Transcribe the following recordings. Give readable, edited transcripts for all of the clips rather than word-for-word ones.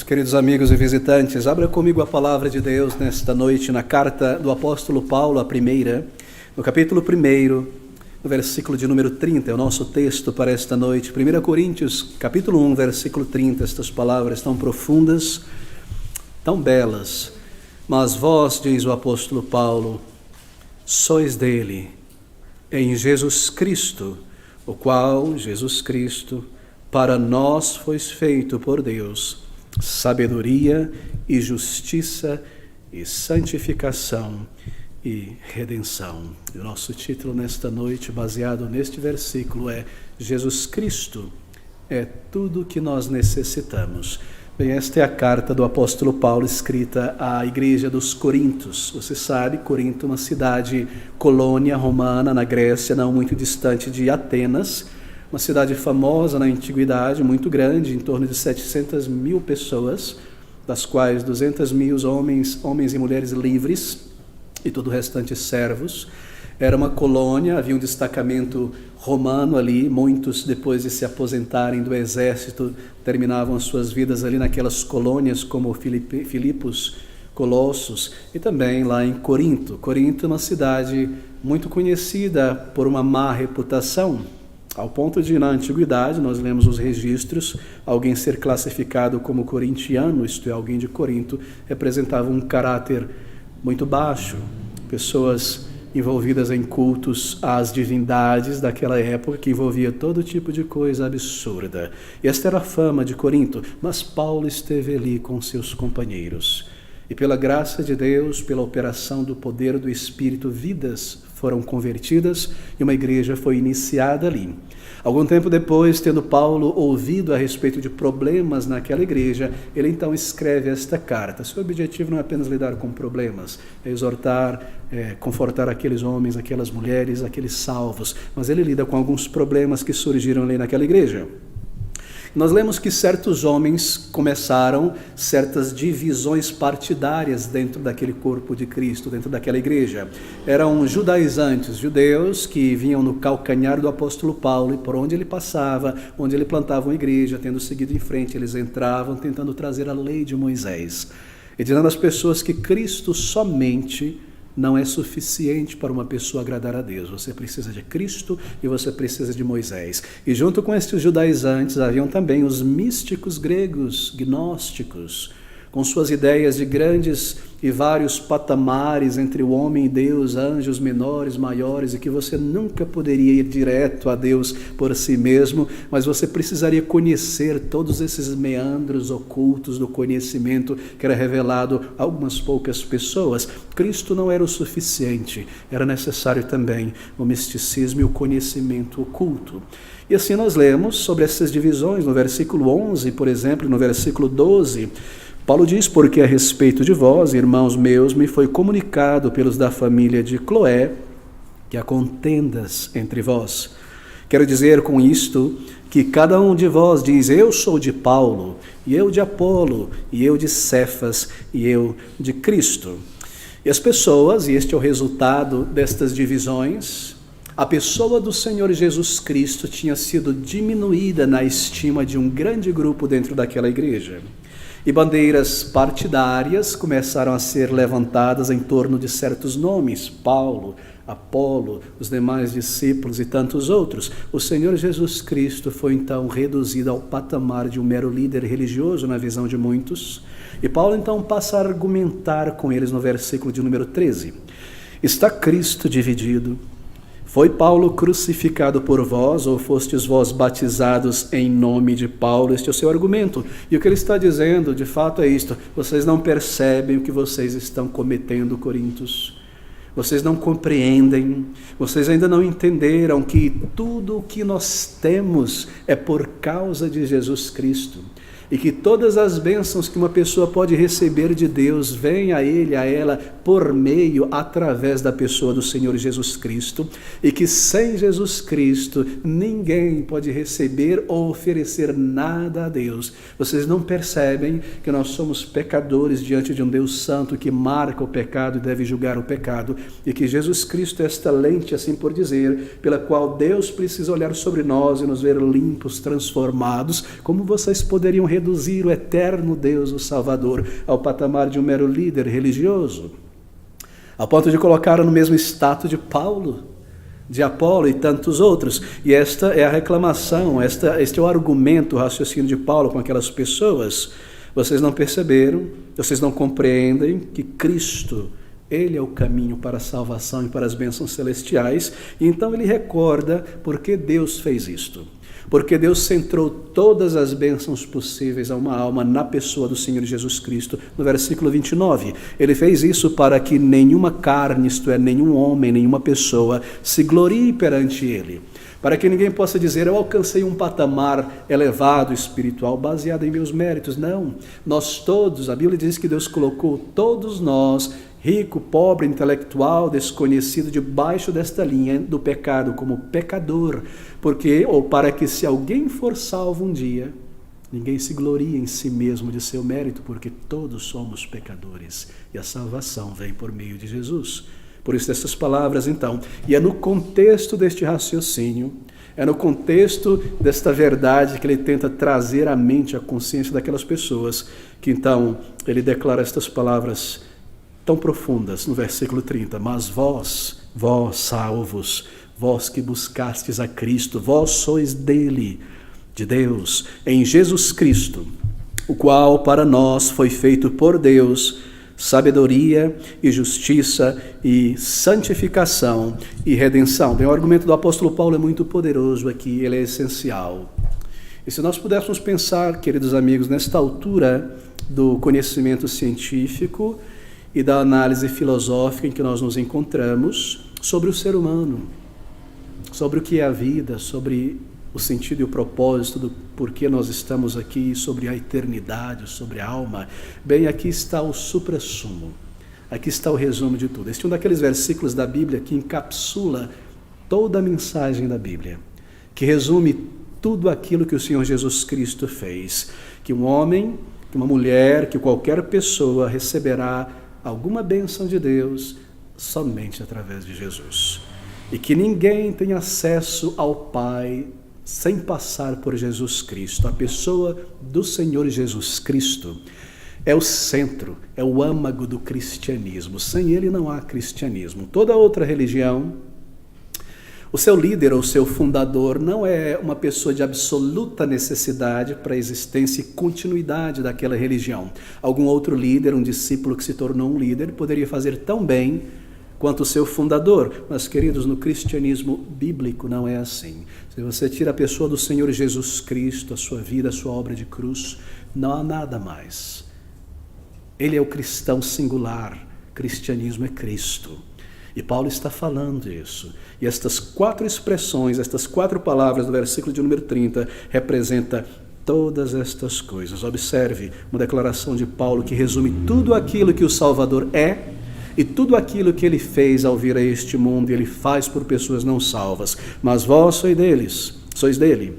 Queridos amigos e visitantes, abra comigo a palavra de Deus nesta noite na carta do apóstolo Paulo, a primeira, no capítulo 1, no versículo de número 30, é o nosso texto para esta noite. 1 Coríntios, capítulo 1, versículo 30, estas palavras tão profundas, tão belas. Mas vós, diz o apóstolo Paulo, sois dele, em Jesus Cristo, o qual, Jesus Cristo, para nós foi feito por Deus, sabedoria e justiça e santificação e redenção. E o nosso título nesta noite, baseado neste versículo, é Jesus Cristo é tudo que nós necessitamos. Bem, esta é a carta do apóstolo Paulo escrita à igreja dos Coríntios. Você sabe, Corinto é uma cidade colônia romana na Grécia, não muito distante de Atenas, uma cidade famosa na antiguidade, muito grande, em torno de 700 mil pessoas, das quais 200 mil homens e mulheres livres e todo o restante servos. Era uma colônia, havia um destacamento romano ali, muitos depois de se aposentarem do exército terminavam as suas vidas ali naquelas colônias como Filipos, Colossos e também lá em Corinto. Corinto é uma cidade muito conhecida por uma má reputação, ao ponto de, na antiguidade, nós lemos os registros, alguém ser classificado como corintiano, isto é, alguém de Corinto, representava um caráter muito baixo. Pessoas envolvidas em cultos às divindades daquela época, que envolvia todo tipo de coisa absurda. E esta era a fama de Corinto, mas Paulo esteve ali com seus companheiros. E pela graça de Deus, pela operação do poder do Espírito, vidas foram convertidas e uma igreja foi iniciada ali. Algum tempo depois, tendo Paulo ouvido a respeito de problemas naquela igreja, ele então escreve esta carta. Seu objetivo não é apenas lidar com problemas, é exortar, confortar aqueles homens, aquelas mulheres, aqueles salvos, mas ele lida com alguns problemas que surgiram ali naquela igreja. Nós lemos que certos homens começaram certas divisões partidárias dentro daquele corpo de Cristo, dentro daquela igreja. Eram judaizantes, judeus que vinham no calcanhar do apóstolo Paulo e por onde ele passava, onde ele plantava uma igreja, tendo seguido em frente, eles entravam tentando trazer a lei de Moisés. E dizendo às pessoas que Cristo somente não é suficiente para uma pessoa agradar a Deus. Você precisa de Cristo e você precisa de Moisés. E junto com estes judaizantes haviam também os místicos gregos, gnósticos, com suas ideias de grandes e vários patamares entre o homem e Deus, anjos menores, maiores, e que você nunca poderia ir direto a Deus por si mesmo, mas você precisaria conhecer todos esses meandros ocultos do conhecimento que era revelado a algumas poucas pessoas. Cristo não era o suficiente, era necessário também o misticismo e o conhecimento oculto. E assim nós lemos sobre essas divisões no versículo 11, por exemplo, no versículo 12, Paulo diz, porque a respeito de vós, irmãos meus, me foi comunicado pelos da família de Cloé, que há contendas entre vós. Quero dizer com isto que cada um de vós diz, eu sou de Paulo, e eu de Apolo, e eu de Cefas, e eu de Cristo. E as pessoas, e este é o resultado destas divisões, a pessoa do Senhor Jesus Cristo tinha sido diminuída na estima de um grande grupo dentro daquela igreja. E bandeiras partidárias começaram a ser levantadas em torno de certos nomes, Paulo, Apolo, os demais discípulos e tantos outros. O Senhor Jesus Cristo foi então reduzido ao patamar de um mero líder religioso na visão de muitos. E Paulo então passa a argumentar com eles no versículo de número 13. Está Cristo dividido? Foi Paulo crucificado por vós, ou fostes vós batizados em nome de Paulo? Este é o seu argumento. E o que ele está dizendo, de fato, é isto. Vocês não percebem o que vocês estão cometendo, Coríntios. Vocês não compreendem, vocês ainda não entenderam que tudo o que nós temos é por causa de Jesus Cristo. E que todas as bênçãos que uma pessoa pode receber de Deus vêm a ele, a ela, por meio, através da pessoa do Senhor Jesus Cristo. E que sem Jesus Cristo, ninguém pode receber ou oferecer nada a Deus. Vocês não percebem que nós somos pecadores diante de um Deus santo que marca o pecado e deve julgar o pecado. E que Jesus Cristo é esta lente, assim por dizer, pela qual Deus precisa olhar sobre nós e nos ver limpos, transformados. Como vocês poderiam reduzir o eterno Deus, o Salvador, ao patamar de um mero líder religioso, a ponto de colocá-lo no mesmo status de Paulo, de Apolo e tantos outros. E esta é a reclamação, este é o argumento, o raciocínio de Paulo com aquelas pessoas. Vocês não perceberam, vocês não compreendem que Cristo, Ele é o caminho para a salvação e para as bênçãos celestiais. E então ele recorda por que Deus fez isto. Porque Deus centrou todas as bênçãos possíveis a uma alma na pessoa do Senhor Jesus Cristo, no versículo 29. Ele fez isso para que nenhuma carne, isto é, nenhum homem, nenhuma pessoa, se glorie perante Ele. Para que ninguém possa dizer, eu alcancei um patamar elevado espiritual baseado em meus méritos. Não, nós todos, a Bíblia diz que Deus colocou todos nós, rico, pobre, intelectual, desconhecido, debaixo desta linha do pecado, como pecador, porque, ou para que se alguém for salvo um dia, ninguém se glorie em si mesmo de seu mérito, porque todos somos pecadores, e a salvação vem por meio de Jesus. Por isso essas palavras então, e é no contexto deste raciocínio, é no contexto desta verdade que ele tenta trazer à mente, à consciência daquelas pessoas, que então ele declara estas palavras tão profundas no versículo 30, mas vós salvos, vós que buscastes a Cristo, vós sois dele, de Deus, em Jesus Cristo, o qual para nós foi feito por Deus, sabedoria e justiça e santificação e redenção. Bem, o argumento do apóstolo Paulo é muito poderoso aqui, ele é essencial. E se nós pudéssemos pensar, queridos amigos, nesta altura do conhecimento científico e da análise filosófica em que nós nos encontramos, sobre o ser humano, sobre o que é a vida, sobre o sentido e o propósito do porquê nós estamos aqui, sobre a eternidade, sobre a alma, bem, aqui está o suprassumo, aqui está o resumo de tudo. Este é um daqueles versículos da Bíblia que encapsula toda a mensagem da Bíblia, que resume tudo aquilo que o Senhor Jesus Cristo fez, que um homem, que uma mulher, que qualquer pessoa receberá alguma bênção de Deus somente através de Jesus. E que ninguém tem acesso ao Pai sem passar por Jesus Cristo. A pessoa do Senhor Jesus Cristo é o centro, é o âmago do cristianismo. Sem ele não há cristianismo. Toda outra religião, o seu líder ou seu fundador não é uma pessoa de absoluta necessidade para a existência e continuidade daquela religião. Algum outro líder, um discípulo que se tornou um líder, poderia fazer tão bem quanto o seu fundador. Mas, queridos, no cristianismo bíblico não é assim. Se você tira a pessoa do Senhor Jesus Cristo, a sua vida, a sua obra de cruz, não há nada mais. Ele é o cristão singular. Cristianismo é Cristo. E Paulo está falando isso. E estas 4 expressões, estas 4 palavras do versículo de número 30, representam todas estas coisas. Observe uma declaração de Paulo que resume tudo aquilo que o Salvador é e tudo aquilo que ele fez ao vir a este mundo, e ele faz por pessoas não salvas. Mas vós sois dele,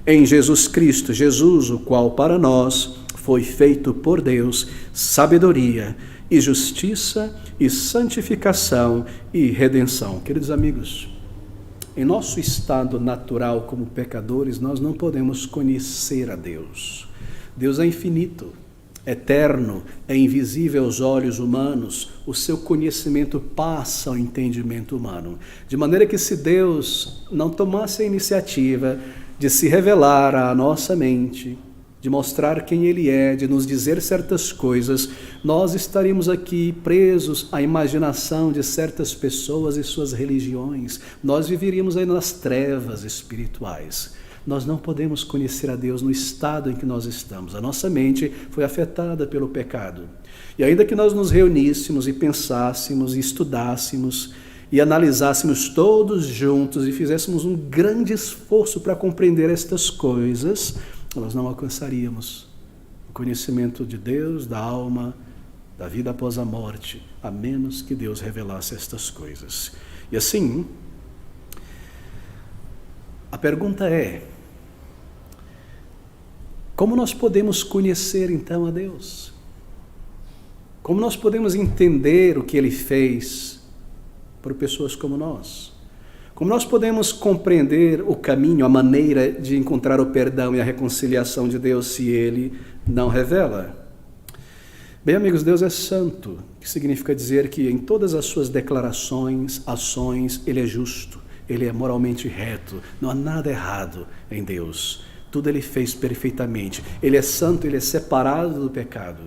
em Jesus Cristo, Jesus, o qual para nós foi feito por Deus sabedoria e justiça e santificação e redenção. Queridos amigos, em nosso estado natural como pecadores, nós não podemos conhecer a Deus. Deus é infinito, eterno, é invisível aos olhos humanos, o seu conhecimento passa ao entendimento humano. De maneira que se Deus não tomasse a iniciativa de se revelar à nossa mente, de mostrar quem Ele é, de nos dizer certas coisas, nós estaríamos aqui presos à imaginação de certas pessoas e suas religiões. Nós viveríamos aí nas trevas espirituais. Nós não podemos conhecer a Deus no estado em que nós estamos. A nossa mente foi afetada pelo pecado. E ainda que nós nos reuníssemos e pensássemos e estudássemos e analisássemos todos juntos e fizéssemos um grande esforço para compreender estas coisas, nós não alcançaríamos o conhecimento de Deus, da alma, da vida após a morte, a menos que Deus revelasse estas coisas. E assim, a pergunta é: como nós podemos conhecer então a Deus? Como nós podemos entender o que Ele fez por pessoas como nós? Como nós podemos compreender o caminho, a maneira de encontrar o perdão e a reconciliação de Deus se Ele não revela? Bem, amigos, Deus é santo, que significa dizer que em todas as suas declarações, ações, Ele é justo, Ele é moralmente reto, não há nada errado em Deus. Tudo Ele fez perfeitamente. Ele é santo, Ele é separado do pecado.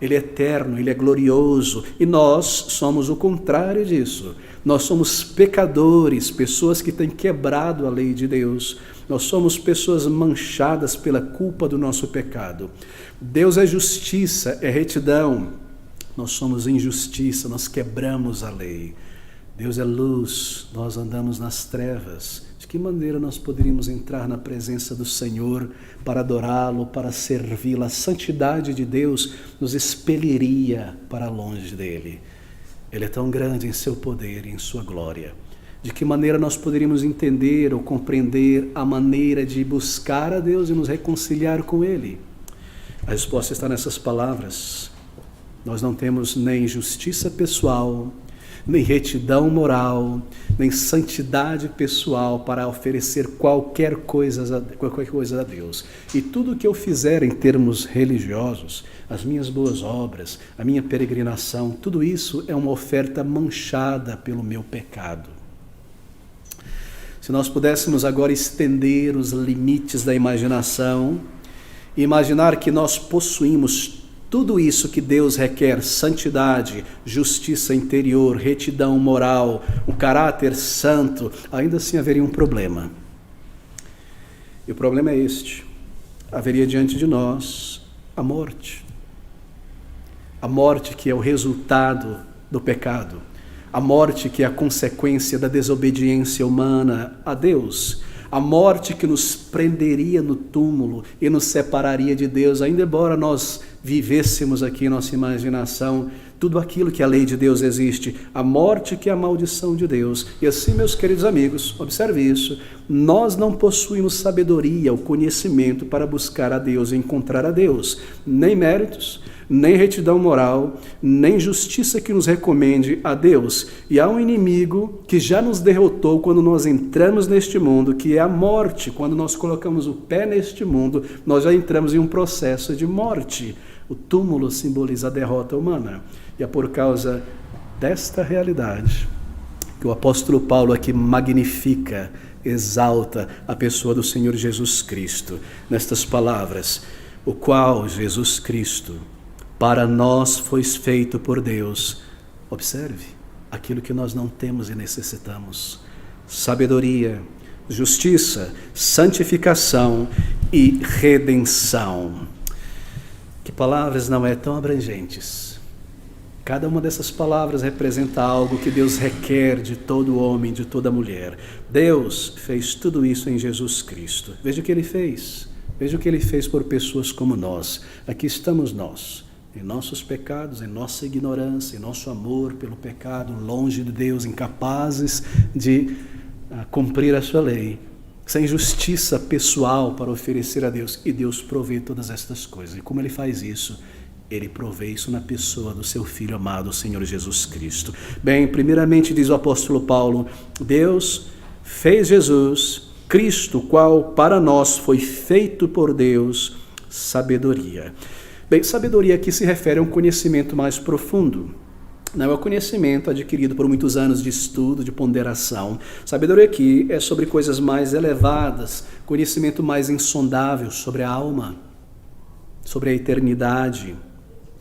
Ele é eterno, Ele é glorioso, e nós somos o contrário disso. Nós somos pecadores, pessoas que têm quebrado a lei de Deus. Nós somos pessoas manchadas pela culpa do nosso pecado. Deus é justiça, é retidão. Nós somos injustiça, nós quebramos a lei. Deus é luz, nós andamos nas trevas. De que maneira nós poderíamos entrar na presença do Senhor para adorá-lo, para servi-lo? A santidade de Deus nos expeliria para longe dele. Ele é tão grande em seu poder e em sua glória. De que maneira nós poderíamos entender ou compreender a maneira de buscar a Deus e nos reconciliar com Ele? A resposta está nessas palavras. Nós não temos nem justiça pessoal, nem retidão moral, nem santidade pessoal para oferecer qualquer coisa a Deus. E tudo que eu fizer em termos religiosos, as minhas boas obras, a minha peregrinação, tudo isso é uma oferta manchada pelo meu pecado. Se nós pudéssemos agora estender os limites da imaginação e imaginar que nós possuímos tudo isso que Deus requer, santidade, justiça interior, retidão moral, um caráter santo, ainda assim haveria um problema. E o problema é este: haveria diante de nós a morte. A morte que é o resultado do pecado. A morte que é a consequência da desobediência humana a Deus. A morte que nos prenderia no túmulo e nos separaria de Deus, ainda embora nós vivêssemos aqui em nossa imaginação tudo aquilo que a lei de Deus existe. A morte que é a maldição de Deus. E assim, meus queridos amigos, observe isso, nós não possuímos sabedoria, o conhecimento para buscar a Deus e encontrar a Deus, nem méritos, nem retidão moral, nem justiça que nos recomende a Deus. E há um inimigo que já nos derrotou quando nós entramos neste mundo, que é a morte. Quando nós colocamos o pé neste mundo, nós já entramos em um processo de morte. O túmulo simboliza a derrota humana. E é por causa desta realidade que o apóstolo Paulo aqui magnifica, exalta a pessoa do Senhor Jesus Cristo, nestas palavras: o qual Jesus Cristo para nós foi feito por Deus. Observe aquilo que nós não temos e necessitamos: sabedoria, justiça, santificação e redenção. Que palavras não é tão abrangentes. Cada uma dessas palavras representa algo que Deus requer de todo homem, de toda mulher. Deus fez tudo isso em Jesus Cristo. Veja o que Ele fez. Veja o que Ele fez por pessoas como nós. Aqui estamos nós, em nossos pecados, em nossa ignorância, em nosso amor pelo pecado, longe de Deus, incapazes de cumprir a sua lei, sem justiça pessoal para oferecer a Deus. E Deus provê todas estas coisas. E como Ele faz isso? Ele provê isso na pessoa do seu Filho amado, o Senhor Jesus Cristo. Bem, primeiramente diz o apóstolo Paulo, Deus fez Jesus, Cristo, qual para nós foi feito por Deus, sabedoria. Bem, sabedoria aqui se refere a um conhecimento mais profundo. Não é o conhecimento adquirido por muitos anos de estudo, de ponderação. Sabedoria aqui é sobre coisas mais elevadas, conhecimento mais insondável sobre a alma, sobre a eternidade,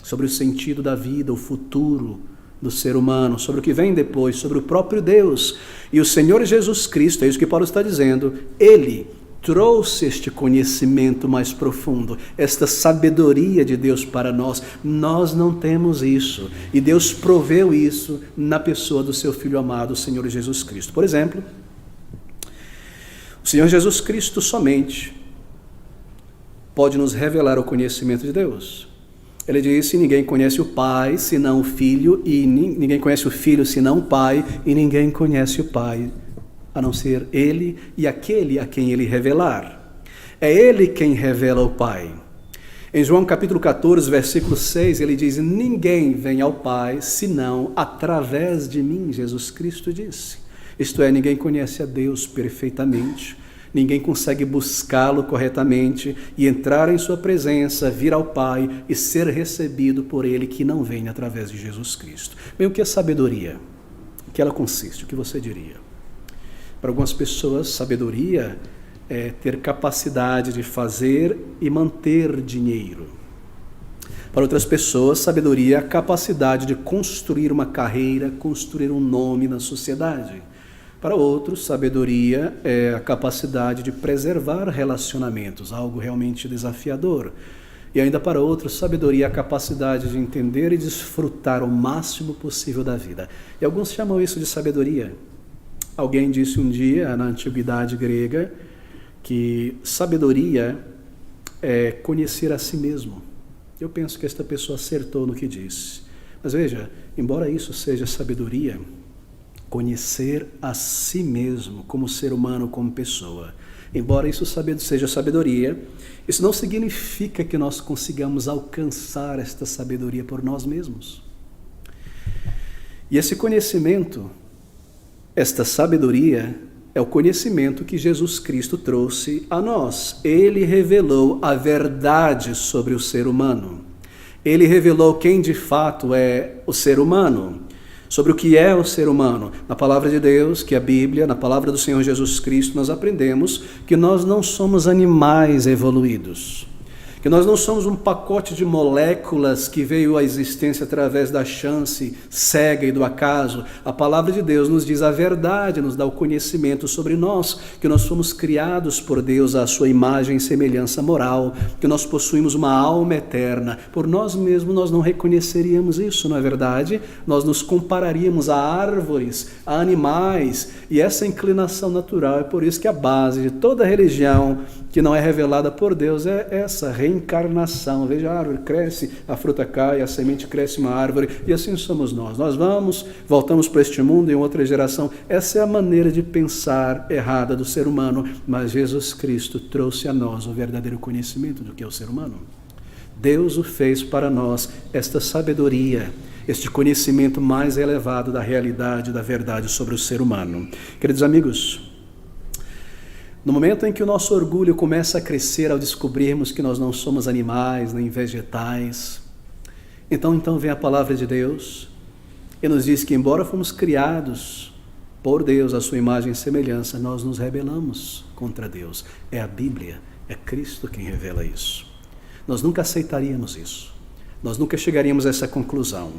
sobre o sentido da vida, o futuro do ser humano, sobre o que vem depois, sobre o próprio Deus. E o Senhor Jesus Cristo, é isso que Paulo está dizendo, Ele trouxe este conhecimento mais profundo, esta sabedoria de Deus para nós. Nós não temos isso, e Deus proveu isso na pessoa do seu Filho amado, o Senhor Jesus Cristo. Por exemplo, o Senhor Jesus Cristo somente pode nos revelar o conhecimento de Deus. Ele disse, ninguém conhece o Pai senão o Filho, e ninguém conhece o Filho senão o Pai, e ninguém conhece o Pai a não ser Ele e aquele a quem Ele revelar. É Ele quem revela o Pai. Em João capítulo 14, versículo 6, ele diz, ninguém vem ao Pai senão através de mim, Jesus Cristo disse. Isto é, ninguém conhece a Deus perfeitamente, ninguém consegue buscá-lo corretamente e entrar em sua presença, vir ao Pai e ser recebido por Ele, que não vem através de Jesus Cristo. Bem, o que é sabedoria? O que ela consiste? O que você diria? Para algumas pessoas, sabedoria é ter capacidade de fazer e manter dinheiro. Para outras pessoas, sabedoria é a capacidade de construir uma carreira, construir um nome na sociedade. Para outros, sabedoria é a capacidade de preservar relacionamentos, algo realmente desafiador. E ainda para outros, sabedoria é a capacidade de entender e desfrutar o máximo possível da vida. E alguns chamam isso de sabedoria. Alguém disse um dia, na antiguidade grega, que sabedoria é conhecer a si mesmo. Eu penso que esta pessoa acertou no que disse. Mas veja, embora isso seja sabedoria, conhecer a si mesmo como ser humano, como pessoa, embora isso seja sabedoria, isso não significa que nós consigamos alcançar esta sabedoria por nós mesmos. E esse conhecimento, esta sabedoria, é o conhecimento que Jesus Cristo trouxe a nós. Ele revelou a verdade sobre o ser humano. Ele revelou quem de fato é o ser humano, sobre o que é o ser humano. Na palavra de Deus, que é a Bíblia, na palavra do Senhor Jesus Cristo, nós aprendemos que nós não somos animais evoluídos, que nós não somos um pacote de moléculas que veio à existência através da chance cega e do acaso. A palavra de Deus nos diz a verdade, nos dá o conhecimento sobre nós, que nós fomos criados por Deus à sua imagem e semelhança moral, que nós possuímos uma alma eterna. Por nós mesmos nós não reconheceríamos isso, não é verdade? Nós nos compararíamos a árvores, a animais, e essa inclinação natural é por isso que a base de toda religião que não é revelada por Deus é essa reencarnação. Veja, a árvore cresce, a fruta cai, a semente cresce uma árvore, e assim somos nós. Nós voltamos para este mundo em outra geração. Essa é a maneira de pensar errada do ser humano, mas Jesus Cristo trouxe a nós o verdadeiro conhecimento do que é o ser humano. Deus o fez para nós esta sabedoria, este conhecimento mais elevado da realidade, da verdade sobre o ser humano. Queridos amigos, no momento em que o nosso orgulho começa a crescer ao descobrirmos que nós não somos animais nem vegetais, então vem a palavra de Deus e nos diz que, embora fomos criados por Deus, à sua imagem e semelhança, nós nos rebelamos contra Deus. É a Bíblia, é Cristo quem revela isso. Nós nunca aceitaríamos isso. Nós nunca chegaríamos a essa conclusão.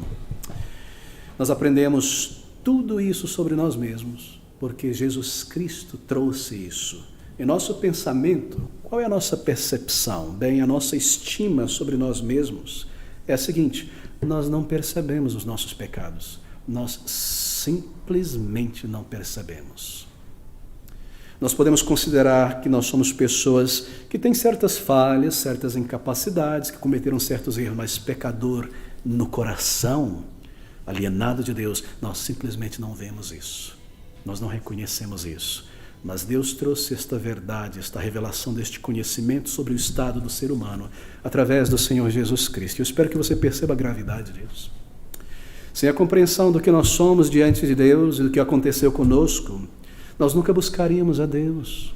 Nós aprendemos tudo isso sobre nós mesmos, porque Jesus Cristo trouxe isso. Em nosso pensamento, qual é a nossa percepção? Bem, a nossa estima sobre nós mesmos é a seguinte: nós não percebemos os nossos pecados. Nós simplesmente não percebemos. Nós podemos considerar que nós somos pessoas que têm certas falhas, certas incapacidades, que cometeram certos erros, mas pecador no coração, alienado de Deus, nós simplesmente não vemos isso. Nós não reconhecemos isso. Mas Deus trouxe esta verdade, esta revelação deste conhecimento sobre o estado do ser humano através do Senhor Jesus Cristo. Eu espero que você perceba a gravidade disso. Sem a compreensão do que nós somos diante de Deus e do que aconteceu conosco, nós nunca buscaríamos a Deus.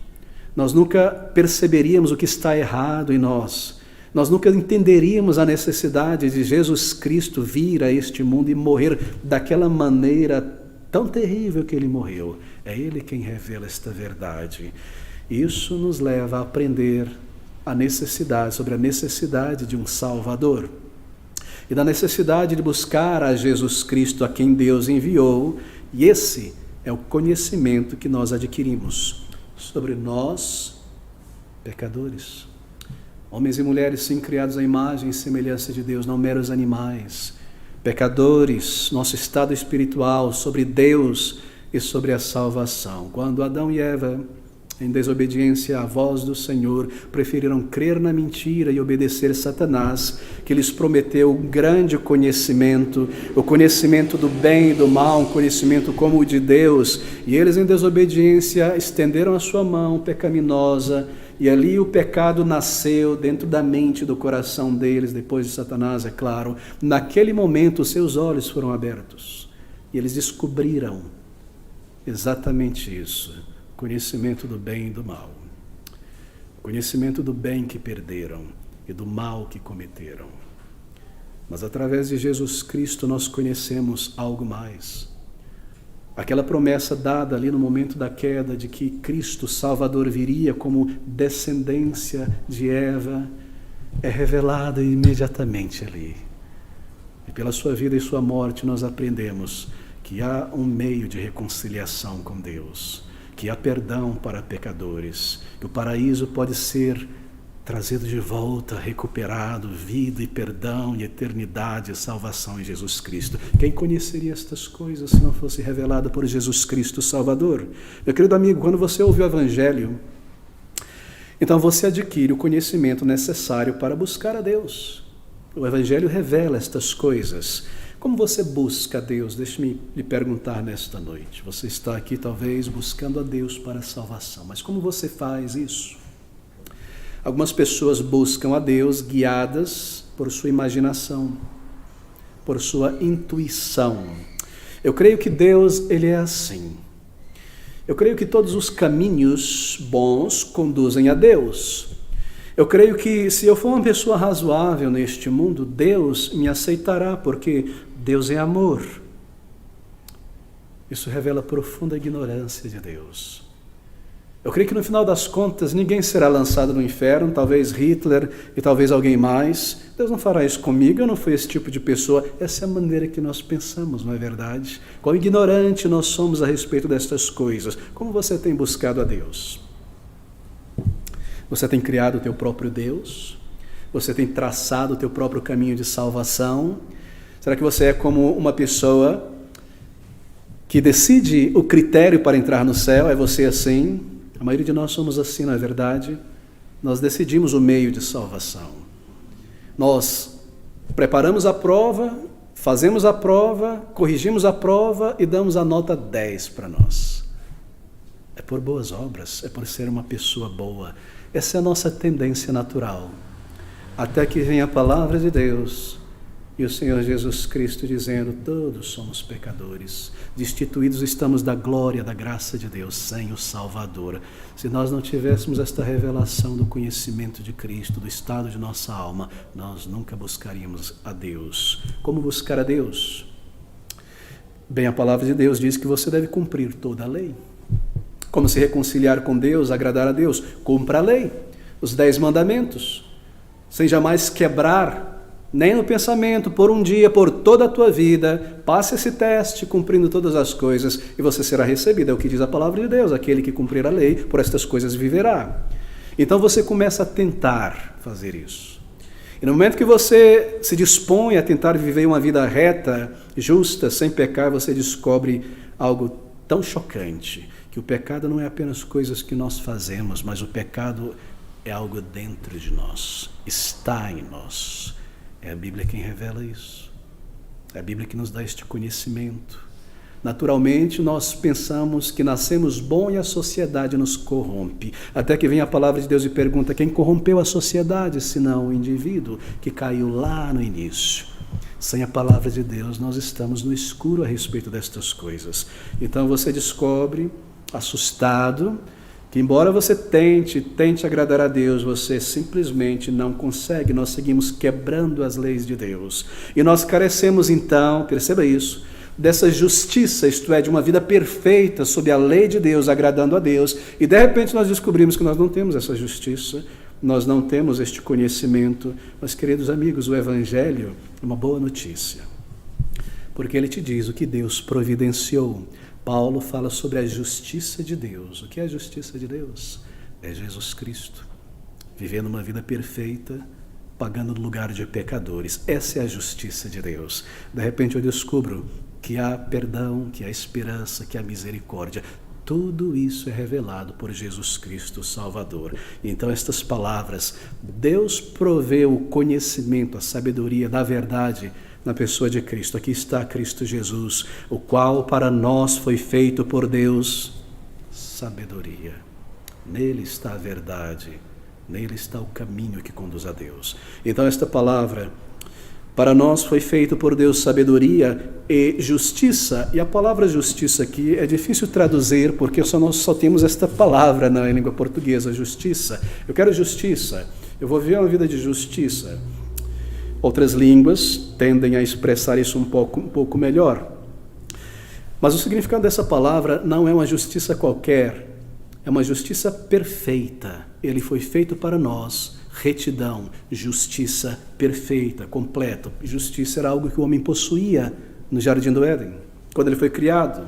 Nós nunca perceberíamos o que está errado em nós. Nós nunca entenderíamos a necessidade de Jesus Cristo vir a este mundo e morrer daquela maneira tão terrível que Ele morreu. É Ele quem revela esta verdade. Isso nos leva a aprender sobre a necessidade de um Salvador. E da necessidade de buscar a Jesus Cristo, a quem Deus enviou. E esse é o conhecimento que nós adquirimos sobre nós, pecadores. Homens e mulheres, sim, criados à imagem e semelhança de Deus, não meros animais. Pecadores, nosso estado espiritual, sobre Deus e sobre a salvação. Quando Adão e Eva, em desobediência à voz do Senhor, preferiram crer na mentira e obedecer Satanás, que lhes prometeu um grande conhecimento, o conhecimento do bem e do mal, um conhecimento como o de Deus, e eles, em desobediência, estenderam a sua mão pecaminosa, e ali o pecado nasceu dentro da mente e do coração deles, depois de Satanás, é claro. Naquele momento, os seus olhos foram abertos, e eles descobriram exatamente isso: conhecimento do bem e do mal. Conhecimento do bem que perderam e do mal que cometeram. Mas através de Jesus Cristo nós conhecemos algo mais. Aquela promessa dada ali no momento da queda de que Cristo Salvador viria como descendência de Eva é revelada imediatamente ali. E pela sua vida e sua morte nós aprendemos que há um meio de reconciliação com Deus, que há perdão para pecadores, que o paraíso pode ser trazido de volta, recuperado, vida e perdão e eternidade e salvação em Jesus Cristo. Quem conheceria estas coisas se não fosse revelado por Jesus Cristo Salvador? Meu querido amigo, quando você ouve o Evangelho, então você adquire o conhecimento necessário para buscar a Deus. O Evangelho revela estas coisas. Como você busca a Deus? Deixe-me lhe perguntar nesta noite. Você está aqui talvez buscando a Deus para a salvação, mas como você faz isso? Algumas pessoas buscam a Deus guiadas por sua imaginação, por sua intuição. Eu creio que Deus, Ele é assim. Eu creio que todos os caminhos bons conduzem a Deus. Eu creio que se eu for uma pessoa razoável neste mundo, Deus me aceitará, porque Deus é amor. Isso revela profunda ignorância de Deus. Eu creio que no final das contas ninguém será lançado no inferno, talvez Hitler e talvez alguém mais. Deus não fará isso comigo, eu não fui esse tipo de pessoa. Essa é a maneira que nós pensamos, não é verdade? Quão ignorante nós somos a respeito destas coisas. Como você tem buscado a Deus? Você tem criado o teu próprio Deus? Você tem traçado o teu próprio caminho de salvação? Será que você é como uma pessoa que decide o critério para entrar no céu? É você assim? A maioria de nós somos assim, não é verdade? Nós decidimos o meio de salvação. Nós preparamos a prova, fazemos a prova, corrigimos a prova e damos a nota 10 para nós. É por boas obras, é por ser uma pessoa boa. Essa é a nossa tendência natural. Até que venha a palavra de Deus e o Senhor Jesus Cristo dizendo: todos somos pecadores, destituídos estamos da glória, da graça de Deus, sem o Salvador. Se nós não tivéssemos esta revelação do conhecimento de Cristo, do estado de nossa alma, nós nunca buscaríamos a Deus. Como buscar a Deus? Bem, a palavra de Deus diz que você deve cumprir toda a lei. Como se reconciliar com Deus, agradar a Deus? Cumpra a lei, os 10 mandamentos, sem jamais quebrar, nem no pensamento, por um dia, por toda a tua vida. Passe esse teste, cumprindo todas as coisas, e você será recebido. É o que diz a palavra de Deus: aquele que cumprir a lei, por estas coisas viverá. Então você começa a tentar fazer isso. E no momento que você se dispõe a tentar viver uma vida reta, justa, sem pecar, você descobre algo tão chocante, que o pecado não é apenas coisas que nós fazemos, mas o pecado é algo dentro de nós, está em nós. É a Bíblia quem revela isso. É a Bíblia que nos dá este conhecimento. Naturalmente, nós pensamos que nascemos bom e a sociedade nos corrompe. Até que vem a palavra de Deus e pergunta: quem corrompeu a sociedade, senão o indivíduo que caiu lá no início? Sem a palavra de Deus, nós estamos no escuro a respeito destas coisas. Então você descobre, assustado, que embora você tente agradar a Deus, você simplesmente não consegue. Nós seguimos quebrando as leis de Deus. E nós carecemos então, perceba isso, dessa justiça, isto é, de uma vida perfeita sob a lei de Deus, agradando a Deus. E de repente nós descobrimos que nós não temos essa justiça, nós não temos este conhecimento. Mas, queridos amigos, o Evangelho é uma boa notícia, porque ele te diz o que Deus providenciou. Paulo fala sobre a justiça de Deus. O que é a justiça de Deus? É Jesus Cristo, vivendo uma vida perfeita, pagando no lugar de pecadores. Essa é a justiça de Deus. De repente eu descubro que há perdão, que há esperança, que há misericórdia. Tudo isso é revelado por Jesus Cristo, o Salvador. Então estas palavras: Deus proveu o conhecimento, a sabedoria da verdade na pessoa de Cristo. Aqui está Cristo Jesus, o qual para nós foi feito por Deus sabedoria. Nele está a verdade, nele está o caminho que conduz a Deus. Então esta palavra Para nós foi feito por Deus sabedoria e justiça. E a palavra justiça aqui é difícil traduzir, porque nós só temos esta palavra na língua portuguesa, justiça. Eu quero justiça. Eu vou viver uma vida de justiça. Outras línguas tendem a expressar isso um pouco melhor. Mas o significado dessa palavra não é uma justiça qualquer, é uma justiça perfeita. Ele foi feito para nós, retidão, justiça perfeita, completa. Justiça era algo que o homem possuía no Jardim do Éden, quando ele foi criado.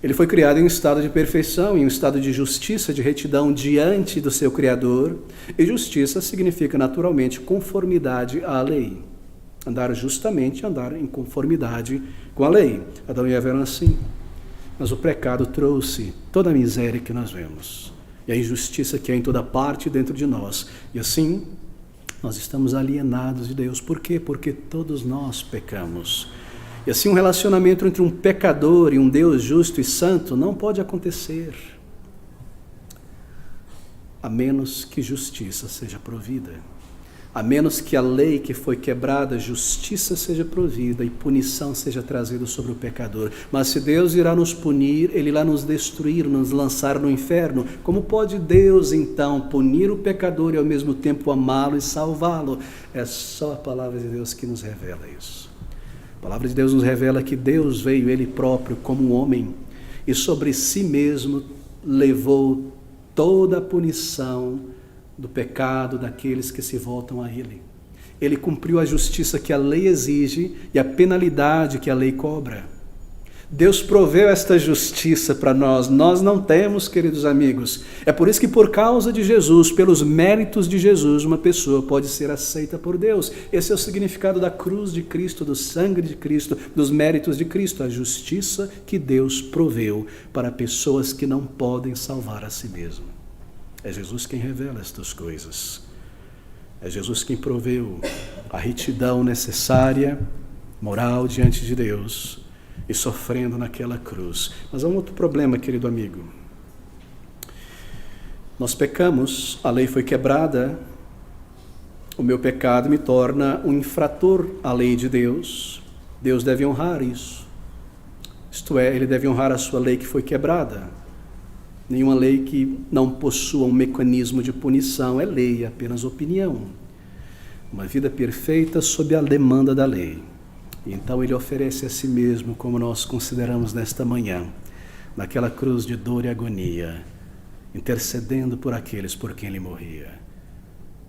Ele foi criado em um estado de perfeição, em um estado de justiça, de retidão diante do seu Criador. E justiça significa naturalmente conformidade à lei. Andar justamente, andar em conformidade com a lei. Adão e Eva eram assim. Mas o pecado trouxe toda a miséria que nós vemos. E a injustiça que é em toda parte dentro de nós. E assim, nós estamos alienados de Deus. Por quê? Porque todos nós pecamos. E assim um relacionamento entre um pecador e um Deus justo e santo não pode acontecer. A menos que justiça seja provida. A menos que a lei que foi quebrada, justiça seja provida e punição seja trazida sobre o pecador. Mas se Deus irá nos punir, Ele irá nos destruir, nos lançar no inferno. Como pode Deus, então, punir o pecador e ao mesmo tempo amá-lo e salvá-lo? É só a palavra de Deus que nos revela isso. A palavra de Deus nos revela que Deus veio, Ele próprio, como um homem, e sobre si mesmo levou toda a punição do pecado daqueles que se voltam a Ele. Ele cumpriu a justiça que a lei exige e a penalidade que a lei cobra. Deus proveu esta justiça para nós. Nós não temos, queridos amigos. É por isso que por causa de Jesus, pelos méritos de Jesus, uma pessoa pode ser aceita por Deus. Esse é o significado da cruz de Cristo, do sangue de Cristo, dos méritos de Cristo. A justiça que Deus proveu para pessoas que não podem salvar a si mesmo. É Jesus quem revela estas coisas. É Jesus quem proveu a retidão necessária, moral diante de Deus e sofrendo naquela cruz. Mas há um outro problema, querido amigo. Nós pecamos, a lei foi quebrada, o meu pecado me torna um infrator à lei de Deus. Deus deve honrar isso. Isto é, Ele deve honrar a sua lei que foi quebrada. Nenhuma lei que não possua um mecanismo de punição é lei, é apenas opinião. Uma vida perfeita sob a demanda da lei. Então Ele oferece a si mesmo, como nós consideramos nesta manhã, naquela cruz de dor e agonia, intercedendo por aqueles por quem Ele morria,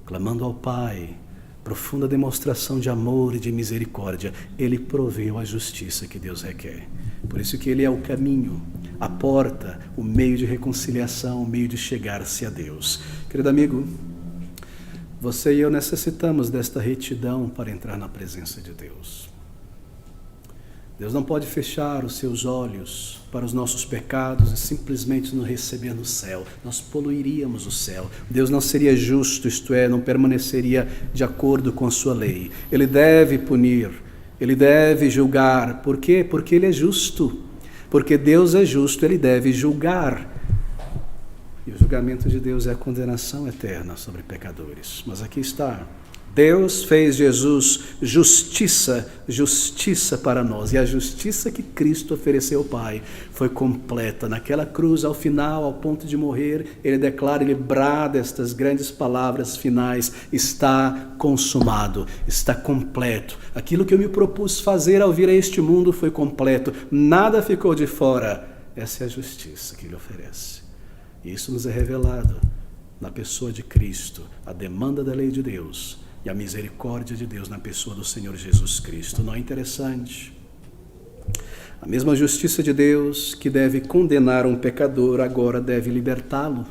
clamando ao Pai, profunda demonstração de amor e de misericórdia. Ele proveu a justiça que Deus requer. Por isso que Ele é o caminho, a porta, o meio de reconciliação, o meio de chegar-se a Deus. Querido amigo, você e eu necessitamos desta retidão para entrar na presença de Deus. Deus não pode fechar os seus olhos para os nossos pecados e simplesmente nos receber no céu. Nós poluiríamos o céu. Deus não seria justo, isto é, não permaneceria de acordo com a sua lei. Ele deve punir, Ele deve julgar. Por quê? Porque Ele é justo. Porque Deus é justo, Ele deve julgar. E o julgamento de Deus é a condenação eterna sobre pecadores. Mas aqui está. Deus fez Jesus justiça para nós. E a justiça que Cristo ofereceu ao Pai foi completa. Naquela cruz, ao final, ao ponto de morrer, Ele declara, Ele brada estas grandes palavras finais: está consumado, está completo. Aquilo que eu me propus fazer ao vir a este mundo foi completo. Nada ficou de fora. Essa é a justiça que Ele oferece. E isso nos é revelado na pessoa de Cristo, a demanda da lei de Deus e a misericórdia de Deus na pessoa do Senhor Jesus Cristo. Não é interessante? A mesma justiça de Deus que deve condenar um pecador, agora deve libertá-lo.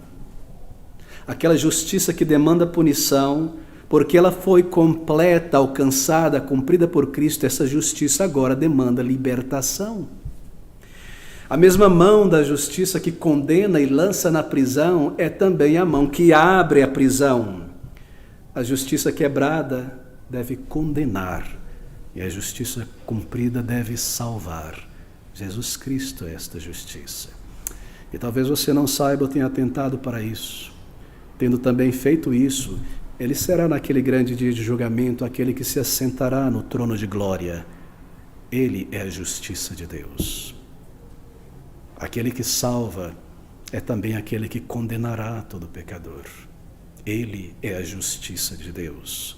Aquela justiça que demanda punição, porque ela foi completa, alcançada, cumprida por Cristo, essa justiça agora demanda libertação. A mesma mão da justiça que condena e lança na prisão é também a mão que abre a prisão. A justiça quebrada deve condenar e a justiça cumprida deve salvar. Jesus Cristo é esta justiça. E talvez você não saiba ou tenha atentado para isso. Tendo também feito isso, Ele será naquele grande dia de julgamento aquele que se assentará no trono de glória. Ele é a justiça de Deus. Aquele que salva é também aquele que condenará todo pecador. Ele é a justiça de Deus.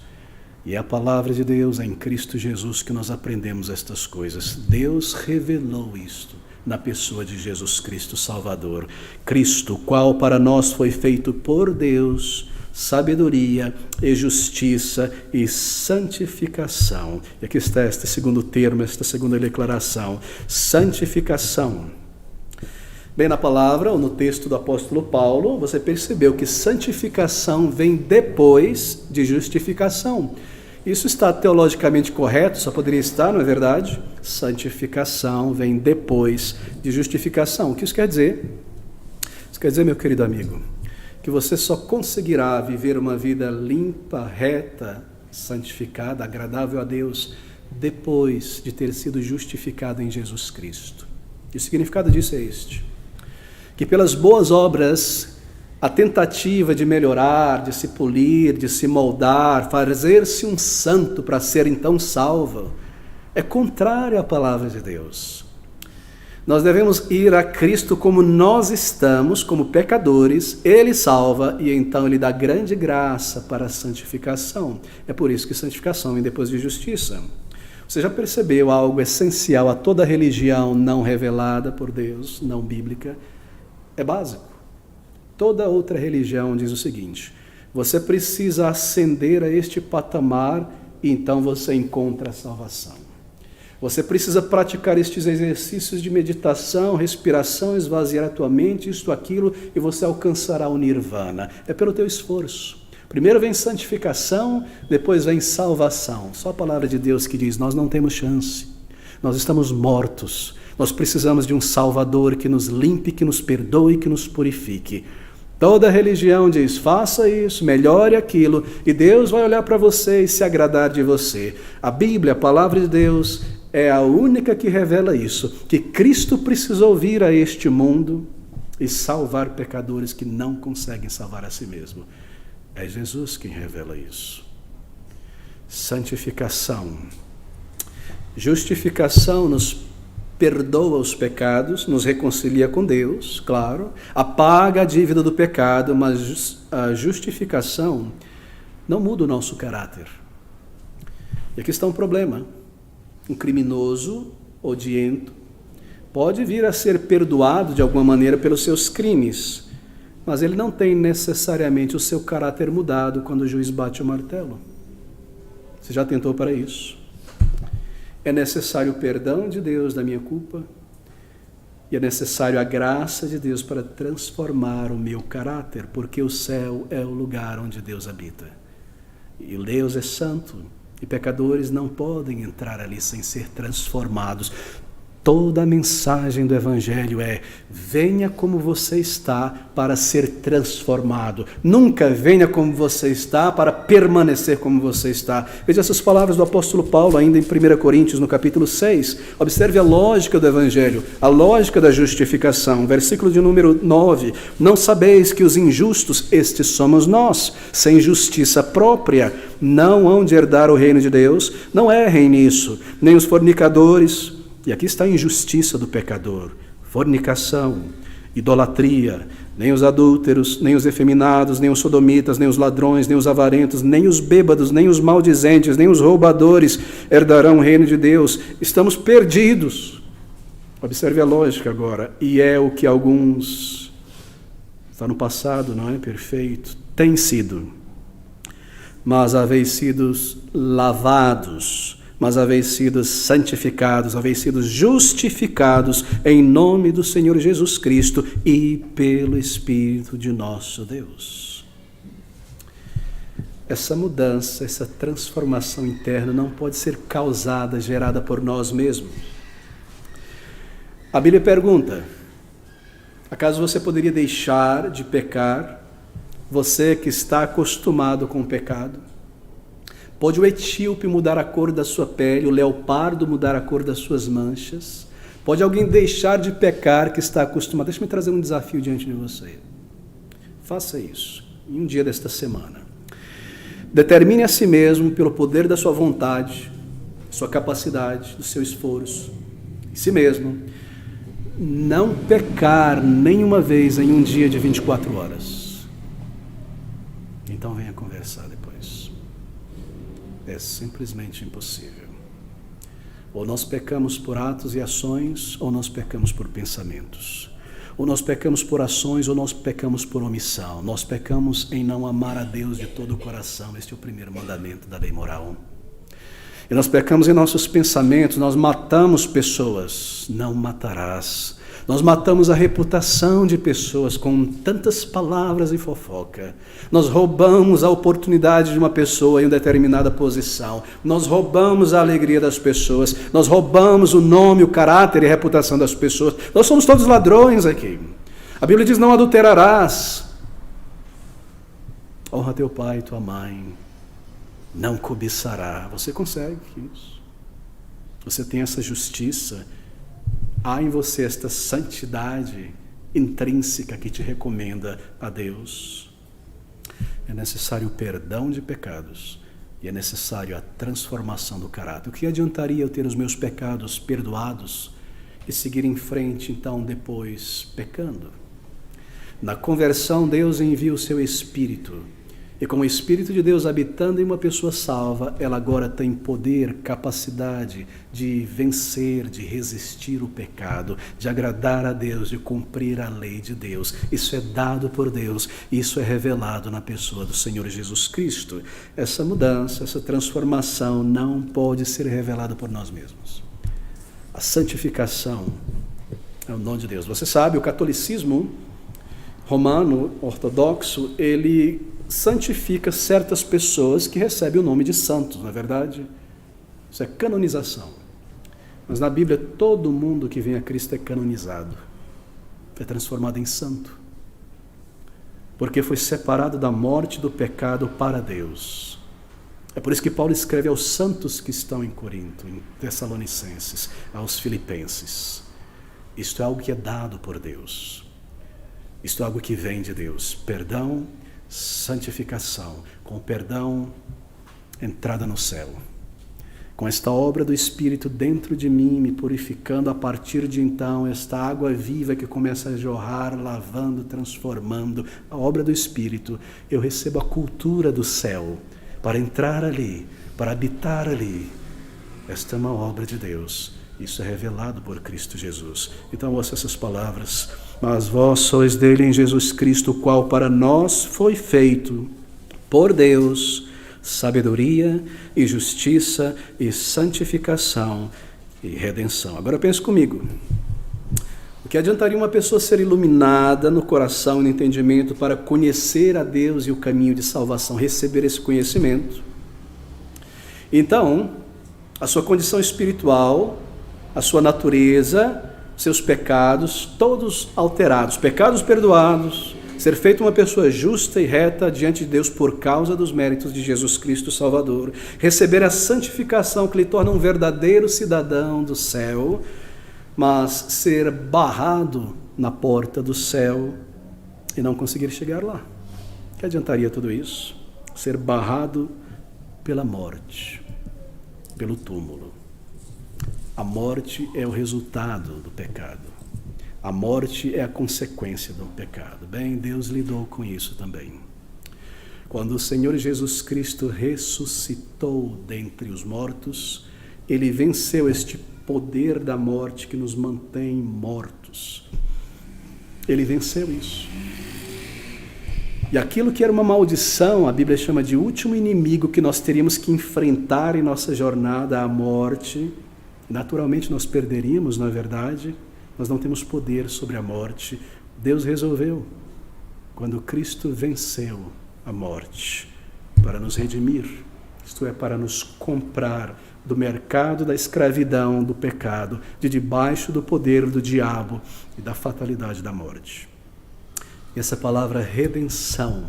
E é a palavra de Deus em Cristo Jesus que nós aprendemos estas coisas. Deus revelou isto na pessoa de Jesus Cristo Salvador. Cristo, qual para nós foi feito por Deus, sabedoria e justiça e santificação. E aqui está este segundo termo, esta segunda declaração. Santificação. Bem, na palavra, ou no texto do apóstolo Paulo, você percebeu que santificação vem depois de justificação. Isso está teologicamente correto, só poderia estar, não é verdade? Santificação vem depois de justificação. O que isso quer dizer? Isso quer dizer, meu querido amigo, que você só conseguirá viver uma vida limpa, reta, santificada, agradável a Deus, depois de ter sido justificado em Jesus Cristo. E o significado disso é este: que pelas boas obras, a tentativa de melhorar, de se polir, de se moldar, fazer-se um santo para ser então salvo, é contrário à palavra de Deus. Nós devemos ir a Cristo como nós estamos, como pecadores, Ele salva e então Ele dá grande graça para a santificação. É por isso que santificação vem depois de justiça. Você já percebeu algo essencial a toda religião não revelada por Deus, não bíblica? É básico. Toda outra religião diz o seguinte: você precisa ascender a este patamar e então você encontra a salvação. Você precisa praticar estes exercícios de meditação, respiração, esvaziar a tua mente, isto, aquilo, e você alcançará o nirvana. É pelo teu esforço. Primeiro vem santificação, depois vem salvação. Só a palavra de Deus que diz: nós não temos chance, nós estamos mortos, nós precisamos de um Salvador que nos limpe, que nos perdoe, que nos purifique. Toda religião diz: faça isso, melhore aquilo, e Deus vai olhar para você e se agradar de você. A Bíblia, a palavra de Deus, é a única que revela isso, que Cristo precisou vir a este mundo e salvar pecadores que não conseguem salvar a si mesmo. É Jesus quem revela isso. Santificação. Justificação nos perdoa os pecados, nos reconcilia com Deus, claro, apaga a dívida do pecado, mas a justificação não muda o nosso caráter. E aqui está um problema. Um criminoso odiento pode vir a ser perdoado de alguma maneira pelos seus crimes, mas ele não tem necessariamente o seu caráter mudado quando o juiz bate o martelo. Você já tentou para isso? É necessário o perdão de Deus da minha culpa e é necessário a graça de Deus para transformar o meu caráter, porque o céu é o lugar onde Deus habita. E Deus é santo e pecadores não podem entrar ali sem ser transformados. Toda a mensagem do Evangelho é: venha como você está para ser transformado. Nunca venha como você está para permanecer como você está. Veja essas palavras do apóstolo Paulo ainda em 1 Coríntios, no capítulo 6. Observe a lógica do Evangelho, a lógica da justificação. Versículo de número 9. Não sabeis que os injustos, estes somos nós, sem justiça própria, não hão de herdar o reino de Deus? Não errem nisso, nem os fornicadores. E aqui está a injustiça do pecador: fornicação, idolatria, nem os adúlteros, nem os efeminados, nem os sodomitas, nem os ladrões, nem os avarentos, nem os bêbados, nem os maldizentes, nem os roubadores herdarão o reino de Deus. Estamos perdidos. Observe a lógica agora. E é o que alguns, está no passado, não é perfeito, têm sido. Mas haveis sido lavados, mas haveis sido santificados, haveis sido justificados em nome do Senhor Jesus Cristo e pelo Espírito de nosso Deus. Essa mudança, essa transformação interna não pode ser causada, gerada por nós mesmos. A Bíblia pergunta: acaso você poderia deixar de pecar, você que está acostumado com o pecado? Pode o etíope mudar a cor da sua pele, o leopardo mudar a cor das suas manchas? Pode alguém deixar de pecar que está acostumado? Deixa-me trazer um desafio diante de você. Faça isso em um dia desta semana. Determine a si mesmo, pelo poder da sua vontade, sua capacidade, do seu esforço, em si mesmo, não pecar nenhuma vez em um dia de 24 horas. Então venha conversar depois. É simplesmente impossível. Ou nós pecamos por atos e ações, ou nós pecamos por pensamentos. Ou nós pecamos por ações, ou nós pecamos por omissão. Nós pecamos em não amar a Deus de todo o coração. Este é o primeiro mandamento da lei moral. E nós pecamos em nossos pensamentos, nós matamos pessoas. Não matarás. Nós matamos a reputação de pessoas com tantas palavras e fofoca. Nós roubamos a oportunidade de uma pessoa em uma determinada posição. Nós roubamos a alegria das pessoas. Nós roubamos o nome, o caráter e a reputação das pessoas. Nós somos todos ladrões aqui. A Bíblia diz: não adulterarás. Honra teu pai e tua mãe. Não cobiçará. Você consegue isso. Você tem essa justiça. Há em você esta santidade intrínseca que te recomenda a Deus. É necessário o perdão de pecados e é necessário a transformação do caráter. O que adiantaria eu ter os meus pecados perdoados e seguir em frente, então, depois, pecando? Na conversão, Deus envia o seu Espírito. E com o Espírito de Deus habitando em uma pessoa salva, ela agora tem poder, capacidade de vencer, de resistir o pecado, de agradar a Deus, de cumprir a lei de Deus. Isso é dado por Deus, isso é revelado na pessoa do Senhor Jesus Cristo. Essa mudança, essa transformação não pode ser revelada por nós mesmos. A santificação é o dom de Deus. Você sabe, o catolicismo romano, ortodoxo, ele santifica certas pessoas que recebem o nome de santos, não é verdade? Isso é canonização. Mas na Bíblia, todo mundo que vem a Cristo é canonizado, é transformado em santo, porque foi separado da morte e do pecado para Deus. É por isso que Paulo escreve aos santos que estão em Corinto, em Tessalonicenses, aos Filipenses. Isto é algo que é dado por Deus. Isto é algo que vem de Deus. Perdão, santificação. Com o perdão, entrada no céu. Com esta obra do Espírito dentro de mim, me purificando, a partir de então, esta água viva que começa a jorrar, lavando, transformando, a obra do Espírito, eu recebo a cultura do céu, para entrar ali, para habitar ali. Esta é uma obra de Deus. Isso é revelado por Cristo Jesus. Então, ouça essas palavras. Mas vós sois dele em Jesus Cristo, o qual para nós foi feito por Deus sabedoria e justiça e santificação e redenção. Agora pense comigo. O que adiantaria uma pessoa ser iluminada no coração e no entendimento para conhecer a Deus e o caminho de salvação, receber esse conhecimento? Então, a sua condição espiritual, a sua natureza, seus pecados, todos alterados, pecados perdoados, ser feito uma pessoa justa e reta diante de Deus por causa dos méritos de Jesus Cristo Salvador, receber a santificação que lhe torna um verdadeiro cidadão do céu, mas ser barrado na porta do céu e não conseguir chegar lá. Que adiantaria tudo isso? Ser barrado pela morte, pelo túmulo. A morte é o resultado do pecado. A morte é a consequência do pecado. Bem, Deus lidou com isso também. Quando o Senhor Jesus Cristo ressuscitou dentre os mortos, Ele venceu este poder da morte que nos mantém mortos. Ele venceu isso. E aquilo que era uma maldição, a Bíblia chama de último inimigo que nós teríamos que enfrentar em nossa jornada à morte. Naturalmente nós perderíamos, não é verdade? Nós não temos poder sobre a morte. Deus resolveu, quando Cristo venceu a morte, para nos redimir, isto é, para nos comprar do mercado da escravidão, do pecado, de debaixo do poder do diabo e da fatalidade da morte. E essa palavra redenção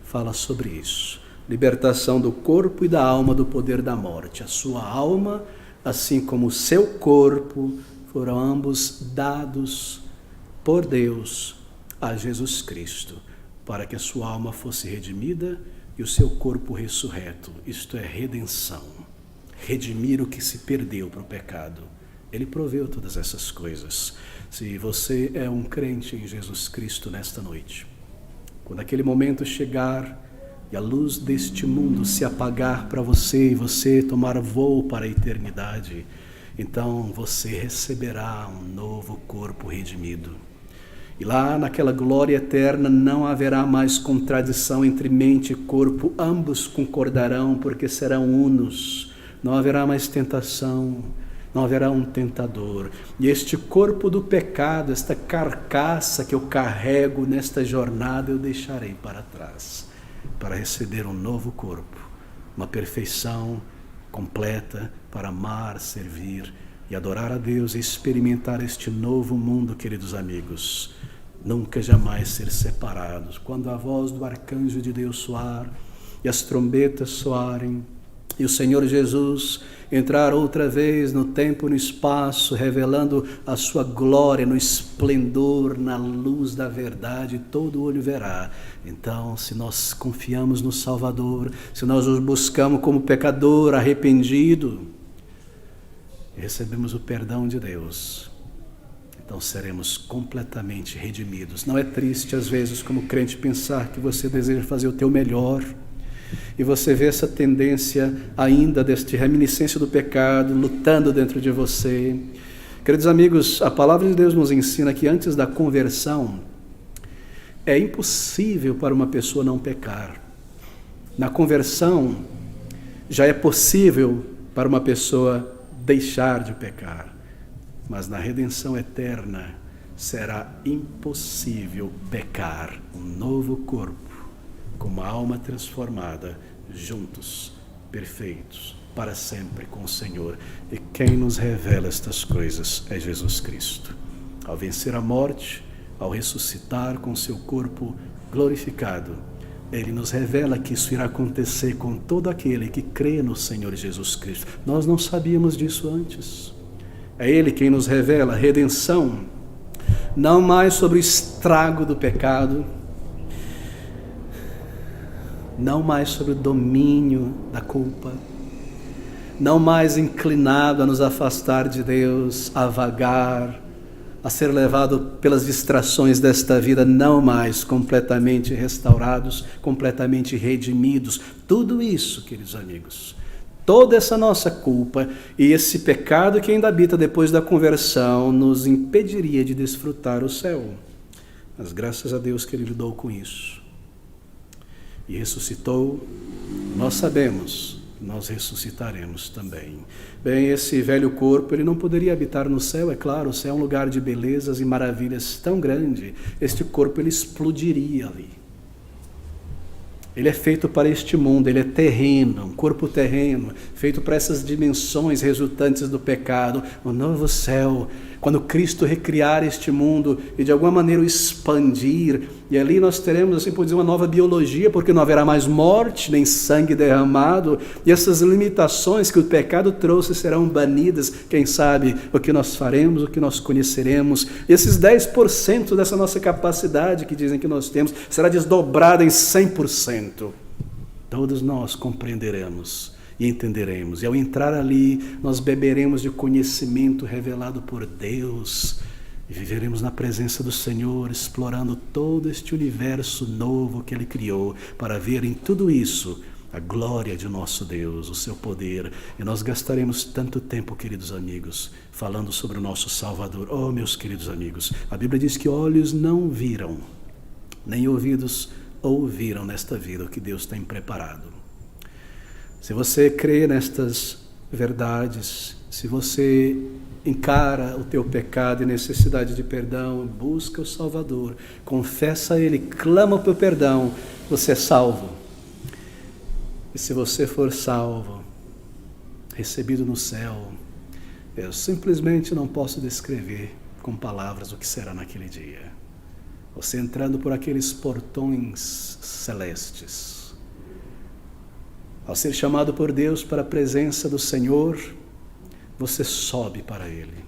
fala sobre isso. Libertação do corpo e da alma do poder da morte. A sua alma, assim como o seu corpo, foram ambos dados por Deus a Jesus Cristo, para que a sua alma fosse redimida e o seu corpo ressurreto. Isto é redenção. Redimir o que se perdeu para o pecado. Ele proveu todas essas coisas. Se você é um crente em Jesus Cristo nesta noite, quando aquele momento chegar e a luz deste mundo se apagar para você e você tomar voo para a eternidade, então você receberá um novo corpo redimido. E lá naquela glória eterna não haverá mais contradição entre mente e corpo, ambos concordarão porque serão unos. Não haverá mais tentação, não haverá um tentador. E este corpo do pecado, esta carcaça que eu carrego nesta jornada, eu deixarei para trás, para receber um novo corpo, uma perfeição completa para amar, servir e adorar a Deus e experimentar este novo mundo, queridos amigos. Nunca jamais ser separados. Quando a voz do arcanjo de Deus soar e as trombetas soarem e o Senhor Jesus entrar outra vez no tempo e no espaço, revelando a sua glória no esplendor, na luz da verdade, todo olho verá. Então, se nós confiamos no Salvador, se nós o buscamos como pecador arrependido, e recebemos o perdão de Deus, então seremos completamente redimidos. Não é triste, às vezes, como crente, pensar que você deseja fazer o teu melhor, e você vê essa tendência ainda deste reminiscência do pecado lutando dentro de você. Queridos amigos, a palavra de Deus nos ensina que antes da conversão é impossível para uma pessoa não pecar. Na conversão já é possível para uma pessoa deixar de pecar, mas na redenção eterna será impossível pecar. Um novo corpo, com uma alma transformada, juntos, perfeitos, para sempre com o Senhor. E quem nos revela estas coisas é Jesus Cristo. Ao vencer a morte, ao ressuscitar com seu corpo glorificado, Ele nos revela que isso irá acontecer com todo aquele que crê no Senhor Jesus Cristo. Nós não sabíamos disso antes. É Ele quem nos revela a redenção, não mais sobre o estrago do pecado, não mais sobre o domínio da culpa, não mais inclinado a nos afastar de Deus, a vagar, a ser levado pelas distrações desta vida, não mais completamente restaurados, completamente redimidos. Tudo isso, queridos amigos, toda essa nossa culpa e esse pecado que ainda habita depois da conversão nos impediria de desfrutar o céu. Mas graças a Deus que Ele lidou com isso e ressuscitou. Nós sabemos, nós ressuscitaremos também. Bem, esse velho corpo, ele não poderia habitar no céu, é claro. O céu é um lugar de belezas e maravilhas tão grande. Este corpo, ele explodiria ali. Ele é feito para este mundo, ele é terreno, um corpo terreno, feito para essas dimensões resultantes do pecado. Um novo céu, quando Cristo recriar este mundo e de alguma maneira o expandir, e ali nós teremos, assim por dizer, uma nova biologia, porque não haverá mais morte, nem sangue derramado, e essas limitações que o pecado trouxe serão banidas. Quem sabe o que nós faremos, o que nós conheceremos, e esses 10% dessa nossa capacidade que dizem que nós temos, será desdobrada em 100%. Todos nós compreenderemos e entenderemos, e ao entrar ali, nós beberemos de conhecimento revelado por Deus, e viveremos na presença do Senhor, explorando todo este universo novo que Ele criou, para ver em tudo isso a glória de nosso Deus, o seu poder. E nós gastaremos tanto tempo, queridos amigos, falando sobre o nosso Salvador. Oh, meus queridos amigos, a Bíblia diz que olhos não viram, nem ouvidos ouviram nesta vida o que Deus tem preparado. Se você crê nestas verdades, se você encara o teu pecado e necessidade de perdão, busca o Salvador, confessa a Ele, clama pelo perdão, você é salvo. E se você for salvo, recebido no céu, eu simplesmente não posso descrever com palavras o que será naquele dia. Você entrando por aqueles portões celestes, ao ser chamado por Deus para a presença do Senhor, você sobe para Ele.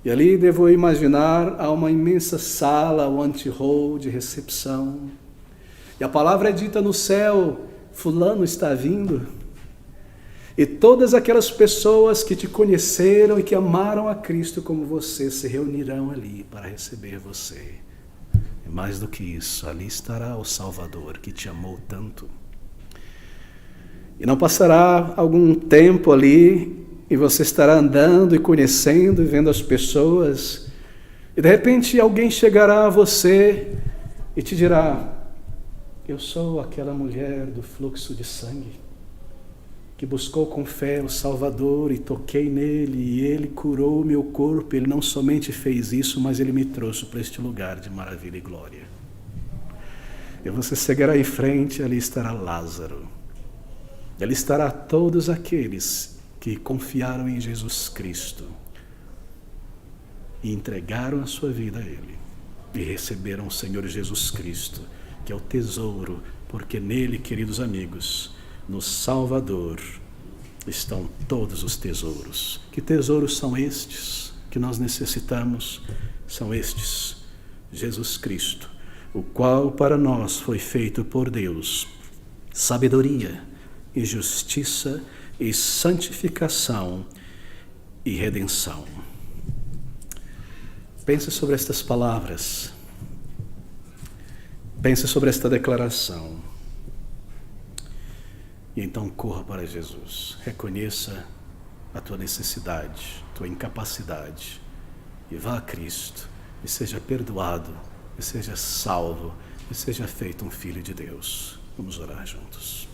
E ali devo imaginar, há uma imensa sala, o ante-hall de recepção. E a palavra é dita no céu: fulano está vindo. E todas aquelas pessoas que te conheceram e que amaram a Cristo como você se reunirão ali para receber você. E mais do que isso, ali estará o Salvador que te amou tanto. E não passará algum tempo ali e você estará andando e conhecendo e vendo as pessoas. E de repente alguém chegará a você e te dirá: eu sou aquela mulher do fluxo de sangue, que buscou com fé o Salvador e toquei nele e ele curou o meu corpo. Ele não somente fez isso, mas ele me trouxe para este lugar de maravilha e glória. E você seguirá em frente, ali estará Lázaro. Ali estará todos aqueles que confiaram em Jesus Cristo e entregaram a sua vida a Ele e receberam o Senhor Jesus Cristo, que é o tesouro, porque nele, queridos amigos, no Salvador estão todos os tesouros. Que tesouros são estes que nós necessitamos? São estes: Jesus Cristo, o qual para nós foi feito por Deus sabedoria e justiça e santificação e redenção. Pense sobre estas palavras. Pense sobre esta declaração. E então corra para Jesus. Reconheça a tua necessidade, tua incapacidade. E vá a Cristo. E seja perdoado. E seja salvo. E seja feito um filho de Deus. Vamos orar juntos.